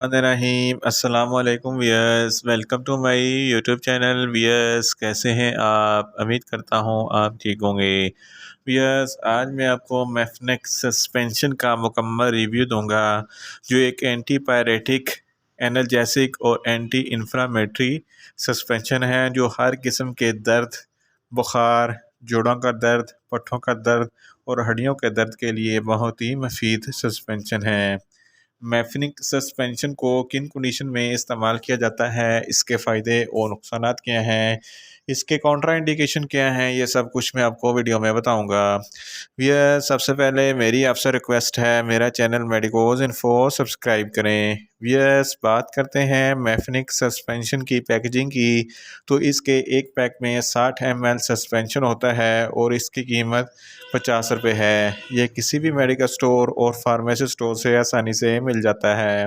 रहीम अस्सलाम वालेकुम viewers, welcome to my YouTube channel. Viewers, कैसे हैं आप? उम्मीद करता हूँ आप ठीक होंगे। वियर्स, आज मैं आपको मैफनेक्स सस्पेंशन का मुकम्मल रिव्यू दूंगा, जो एक एंटीपायरेटिक, एनाल्जेसिक और एंटी इन्फ्लामेटरी सस्पेंशन है, जो हर किस्म के दर्द, बुखार, जोड़ों का दर्द, पट्ठों का दर्द और हड्डियों के दर्द के लिए बहुत ही मुफीद सस्पेंशन है। मैफनिक सस्पेंशन को किन कंडीशन में इस्तेमाल किया जाता है, इसके फ़ायदे और नुकसान क्या हैं, इसके कॉन्ट्रा इंडिकेशन क्या हैं, ये सब कुछ मैं आपको वीडियो में बताऊंगा। भैया, सबसे पहले मेरी आपसे रिक्वेस्ट है, मेरा चैनल मेडिकोज इन्फो सब्सक्राइब करें। यस, बात करते हैं मैफनिक सस्पेंशन की पैकेजिंग की। तो इसके एक पैक में 60 ml सस्पेंशन होता है और इसकी कीमत 50 रुपये है। ये किसी भी मेडिकल स्टोर और फार्मेसी स्टोर से आसानी से मिल जाता है।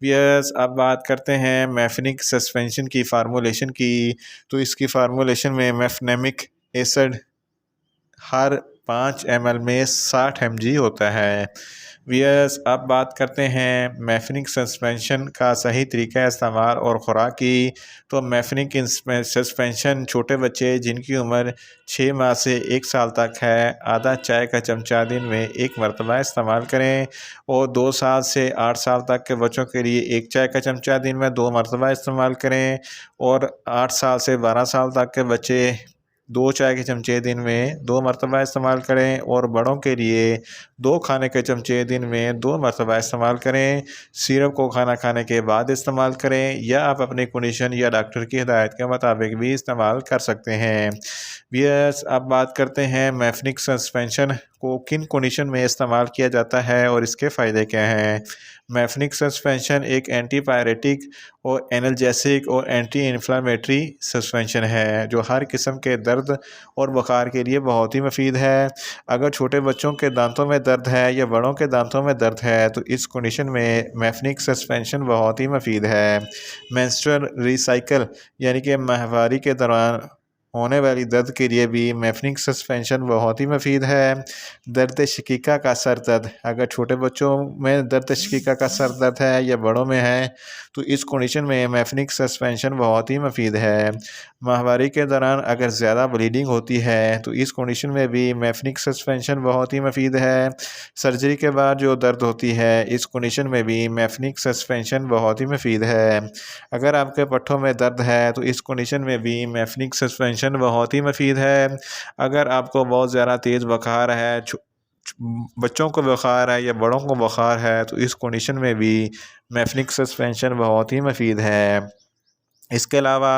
यस, अब बात करते हैं मैफनिक सस्पेंशन की फार्मूलेशन की। तो इसकी फार्मूलेशन में मैफनेमिक एसिड हर 5 ml में 60 mg होता है। वीएस, अब बात करते हैं मैफनिक सस्पेंशन का सही तरीका इस्तेमाल और खुराक की। तो मैफनिक सस्पेंशन छोटे बच्चे जिनकी उम्र 6 माह से 1 साल तक है, आधा चाय का चमचा दिन में 1 मरतबा इस्तेमाल करें। और 2 साल से 8 साल तक के बच्चों के लिए 1 चाय का चमचा दिन में 2 मरतबा इस्तेमाल करें। और 8 साल से 12 साल तक के बच्चे 2 चाय के चमचे दिन में 2 मरतबा इस्तेमाल करें। और बड़ों के लिए 2 खाने के चमचे दिन में 2 मरतबा इस्तेमाल करें। सिरप को खाना खाने के बाद इस्तेमाल करें, या आप अपनी कंडीशन या डॉक्टर की हिदायत के मुताबिक भी इस्तेमाल कर सकते हैं। वियर्स, अब बात करते हैं मैफनिक सस्पेंशन को किन कंडीशन में इस्तेमाल किया जाता है और इसके फ़ायदे क्या हैं। मैफनिक सस्पेंशन एक एंटीपायरेटिक और एनाल्जेसिक और एंटी इन्फ्लामेटरी सस्पेंशन है, जो हर किस्म के दर्द और बुखार के लिए बहुत ही मुफीद है। अगर छोटे बच्चों के दांतों में दर्द है या बड़ों के दांतों में दर्द है, तो इस कंडीशन में मैफनिक सस्पेंशन बहुत ही मुफीद है। मेंस्ट्रुअल रिसाइकल यानी कि माहवारी के दौरान होने वाली दर्द के लिए भी मैफनिक सस्पेंशन बहुत ही मुफीद है। दर्द शकीका का सर दर्द, अगर छोटे बच्चों में दर्द शकीका का सर दर्द है या बड़ों में है, तो इस कंडीशन में मैफनिक सस्पेंशन बहुत ही मुफीद है। माहवारी के दौरान अगर ज़्यादा ब्लीडिंग होती है, तो इस कंडीशन में भी मैफनिक सस्पेंशन बहुत ही मुफीद है। सर्जरी के बाद जो दर्द होती है, इस कंडीशन में भी मैफनिक सस्पेंशन बहुत ही मुफीद है। अगर आपके पट्ठों में दर्द है, तो इस कंडीशन में भी मैफनिक सस्पेंशन बहुत ही मुफीद है। अगर आपको बहुत ज़्यादा तेज़ बुखार है, बच्चों को बुखार है या बड़ों को बुखार है, तो इस कंडीशन में भी मैफनिक सस्पेंशन बहुत ही मुफीद है। इसके अलावा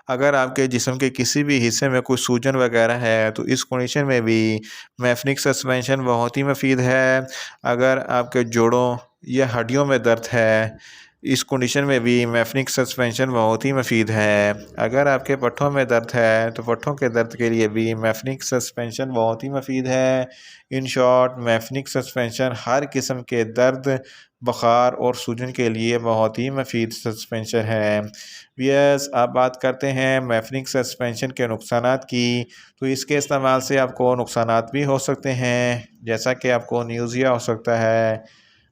अगर आपके जिस्म के किसी भी हिस्से में कोई सूजन वगैरह है, तो इस कंडीशन में भी मैफनिक सस्पेंशन बहुत ही मुफीद है। अगर आपके जोड़ों या हड्डियों में दर्द है, इस कंडीशन में भी मैफनिक सस्पेंशन बहुत ही मुफीद है। अगर आपके पट्ठों में दर्द है, तो पट्ठों के दर्द के लिए भी मैफनिक सस्पेंशन बहुत ही मुफीद है। इन शॉर्ट, मैफनिक सस्पेंशन हर किस्म के दर्द, बुखार और सूजन के लिए बहुत ही मुफीद सस्पेंशन है। यस, अब बात करते हैं मैफनिक सस्पेंशन के नुकसानात की। तो इसके इस्तेमाल से आपको नुकसानात भी हो सकते हैं, जैसा कि आपको न्यूज़िया हो सकता है,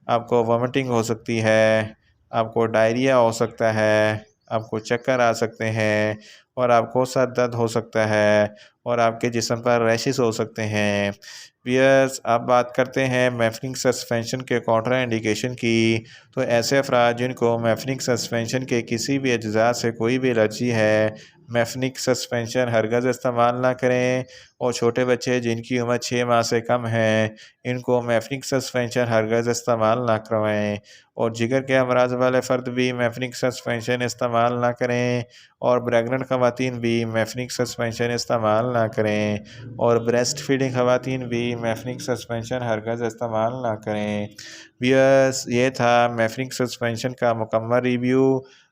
आपको वॉमिटिंग हो सकती है, आपको डायरिया हो सकता है, आपको चक्कर आ सकते हैं, और आपको सर दर्द हो सकता है, और आपके जिस्म पर रैशेस हो सकते हैं। यस, अब बात करते हैं मैफनिक सस्पेंशन के कॉन्ट्रा इंडिकेशन की। तो ऐसे अफराद जिनको मैफनिक सस्पेंशन के किसी भी अज्जा से कोई भी एलर्जी है, मैफनिक सस्पेंशन हरगज़ इस्तेमाल ना करें। और छोटे बच्चे जिनकी उम्र 6 माह से कम है, इनको मैफनिक सस्पेंशन हरगज़ इस्तेमाल ना करवाएं। और जिगर के अमराज वाले फ़र्द भी मैफनिक सस्पेंशन इस्तेमाल ना करें। और प्रेगनेंट ख़वातीन भी मैफनिक सस्पेंशन इस्तेमाल ना करें। और ब्रेस्ट फीडिंग ख़वातीन भी मैफनिक सस्पेंशन हरगज़ इस्तेमाल ना करें। बस ये था मैफनिक सस्पेंशन का मुकम्मल रिव्यू।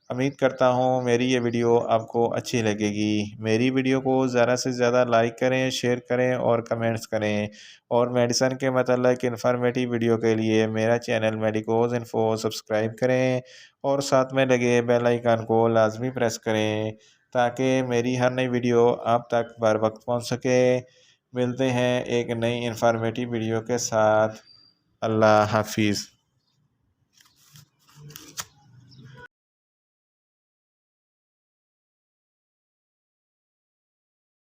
उम्मीद करता हूँ मेरी ये वीडियो आपको अच्छी लगेगी। मेरी वीडियो को ज़्यादा से ज़्यादा लाइक करें, शेयर करें और कमेंट्स करें। और मेडिसन के मतलब इन्फॉर्मेटिव वीडियो के लिए मेरा चैनल मेडिकोज इन्फो सब्सक्राइब करें। और साथ में लगे बेल आइकन को लाजमी प्रेस करें, ताकि मेरी हर नई वीडियो आप तक बर वक्त पहुँच सके। मिलते हैं एक नई इन्फॉर्मेटिव वीडियो के साथ। अल्लाह हाफिज़।